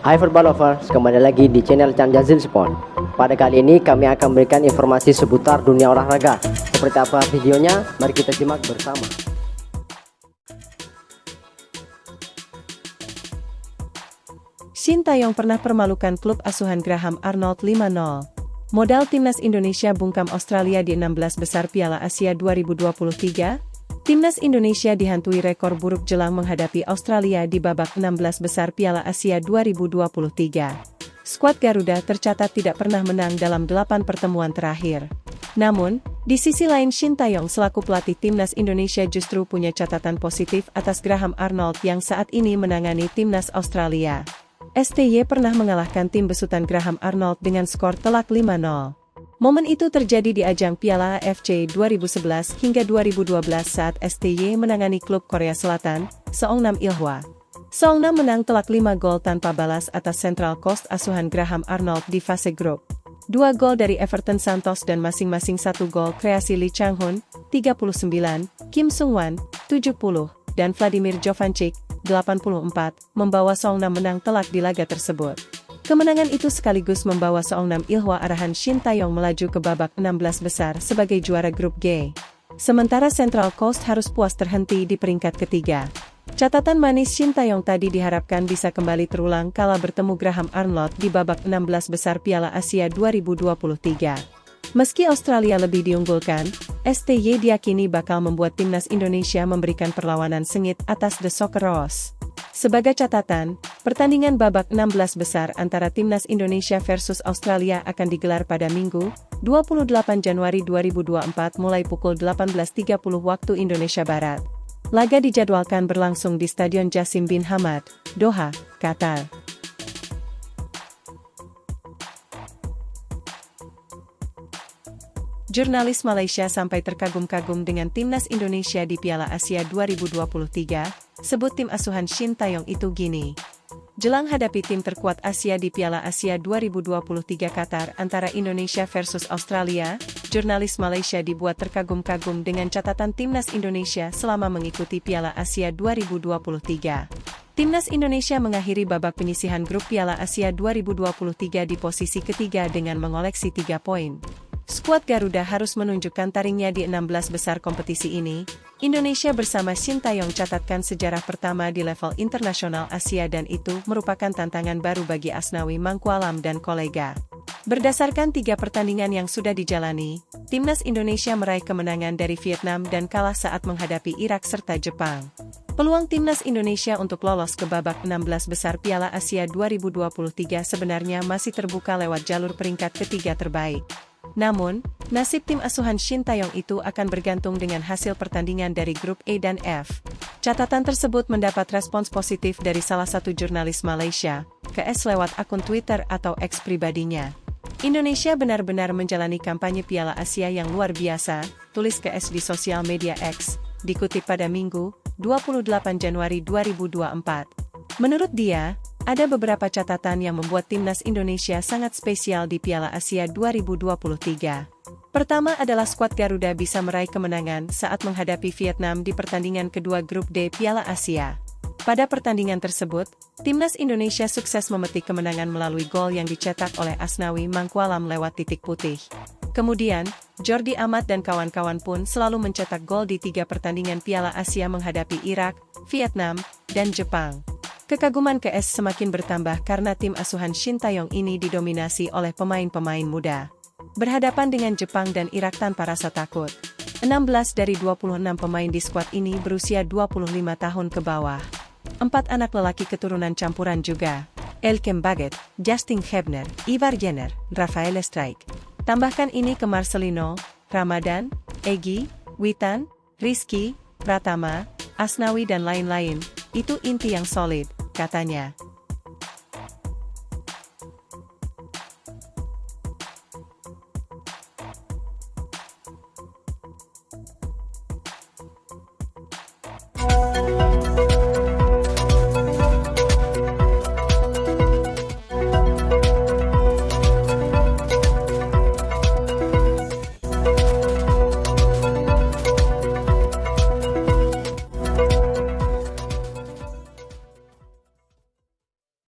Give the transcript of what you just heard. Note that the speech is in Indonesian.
Hai Football Lovers, kembali lagi di channel Chan Jazil Sport. Pada kali ini kami akan memberikan informasi seputar dunia olahraga. Seperti apa videonya? Mari kita simak bersama. Shin Tae-yong pernah permalukan klub asuhan Graham Arnold 5-0. Modal timnas Indonesia bungkam Australia di 16 besar Piala Asia 2023. Timnas Indonesia dihantui rekor buruk jelang menghadapi Australia di babak 16 besar Piala Asia 2023. Skuad Garuda tercatat tidak pernah menang dalam 8 pertemuan terakhir. Namun, di sisi lain Shin Tae-yong selaku pelatih timnas Indonesia justru punya catatan positif atas Graham Arnold yang saat ini menangani timnas Australia. STY pernah mengalahkan tim besutan Graham Arnold dengan skor telak 5-0. Momen itu terjadi di ajang Piala AFC 2011 hingga 2012 saat STY menangani klub Korea Selatan, Seongnam Ilhwa. Seongnam menang telak 5 gol tanpa balas atas Central Coast asuhan Graham Arnold di fase grup. 2 gol dari Everton Santos dan masing-masing 1 gol kreasi Lee Chang-hun, 39, Kim Sung-wan, 70, dan Vladimir Jovancic, 84, membawa Seongnam menang telak di laga tersebut. Kemenangan itu sekaligus membawa Seongnam Ilhwa arahan Shin Tae-yong melaju ke babak 16 besar sebagai juara grup G. Sementara Central Coast harus puas terhenti di peringkat ketiga. Catatan manis Shin Tae-yong tadi diharapkan bisa kembali terulang kala bertemu Graham Arnold di babak 16 besar Piala Asia 2023. Meski Australia lebih diunggulkan, STY diyakini bakal membuat timnas Indonesia memberikan perlawanan sengit atas The Socceroos. Sebagai catatan, pertandingan babak 16 besar antara timnas Indonesia versus Australia akan digelar pada Minggu, 28 Januari 2024 mulai pukul 18.30 waktu Indonesia Barat. Laga dijadwalkan berlangsung di Stadion Jassim bin Hamad, Doha, Qatar. Jurnalis Malaysia sampai terkagum-kagum dengan timnas Indonesia di Piala Asia 2023, sebut tim asuhan Shin Tae-yong itu gini. Jelang hadapi tim terkuat Asia di Piala Asia 2023 Qatar antara Indonesia versus Australia, jurnalis Malaysia dibuat terkagum-kagum dengan catatan timnas Indonesia selama mengikuti Piala Asia 2023. Timnas Indonesia mengakhiri babak penyisihan grup Piala Asia 2023 di posisi ketiga dengan mengoleksi 3 poin. Skuad Garuda harus menunjukkan taringnya di 16 besar kompetisi ini. Indonesia bersama Shin Tae-yong catatkan sejarah pertama di level internasional Asia dan itu merupakan tantangan baru bagi Asnawi Mangkualam dan kolega. Berdasarkan 3 pertandingan yang sudah dijalani, timnas Indonesia meraih kemenangan dari Vietnam dan kalah saat menghadapi Irak serta Jepang. Peluang timnas Indonesia untuk lolos ke babak 16 besar Piala Asia 2023 sebenarnya masih terbuka lewat jalur peringkat ketiga terbaik. Namun, nasib tim asuhan Shin Tae-yong itu akan bergantung dengan hasil pertandingan dari grup A dan F. Catatan tersebut mendapat respons positif dari salah satu jurnalis Malaysia, KS lewat akun Twitter atau X pribadinya. Indonesia benar-benar menjalani kampanye Piala Asia yang luar biasa, tulis KS di sosial media X, dikutip pada Minggu, 28 Januari 2024. Menurut dia, ada beberapa catatan yang membuat timnas Indonesia sangat spesial di Piala Asia 2023. Pertama adalah skuad Garuda bisa meraih kemenangan saat menghadapi Vietnam di pertandingan kedua grup D Piala Asia. Pada pertandingan tersebut, timnas Indonesia sukses memetik kemenangan melalui gol yang dicetak oleh Asnawi Mangkualam lewat titik putih. Kemudian, Jordi Amat dan kawan-kawan pun selalu mencetak gol di 3 pertandingan Piala Asia menghadapi Irak, Vietnam, dan Jepang. Kekaguman KS semakin bertambah karena tim asuhan Shin Tae-yong ini didominasi oleh pemain-pemain muda. Berhadapan dengan Jepang dan Irak tanpa rasa takut. 16 dari 26 pemain di skuad ini berusia 25 tahun ke bawah. 4 anak lelaki keturunan campuran juga. Elkem Baget, Justin Hebner, Ivar Jenner, Rafael Strike. Tambahkan ini ke Marcelino, Ramadan, Egy, Witan, Rizky, Pratama, Asnawi dan lain-lain. Itu inti yang solid, katanya.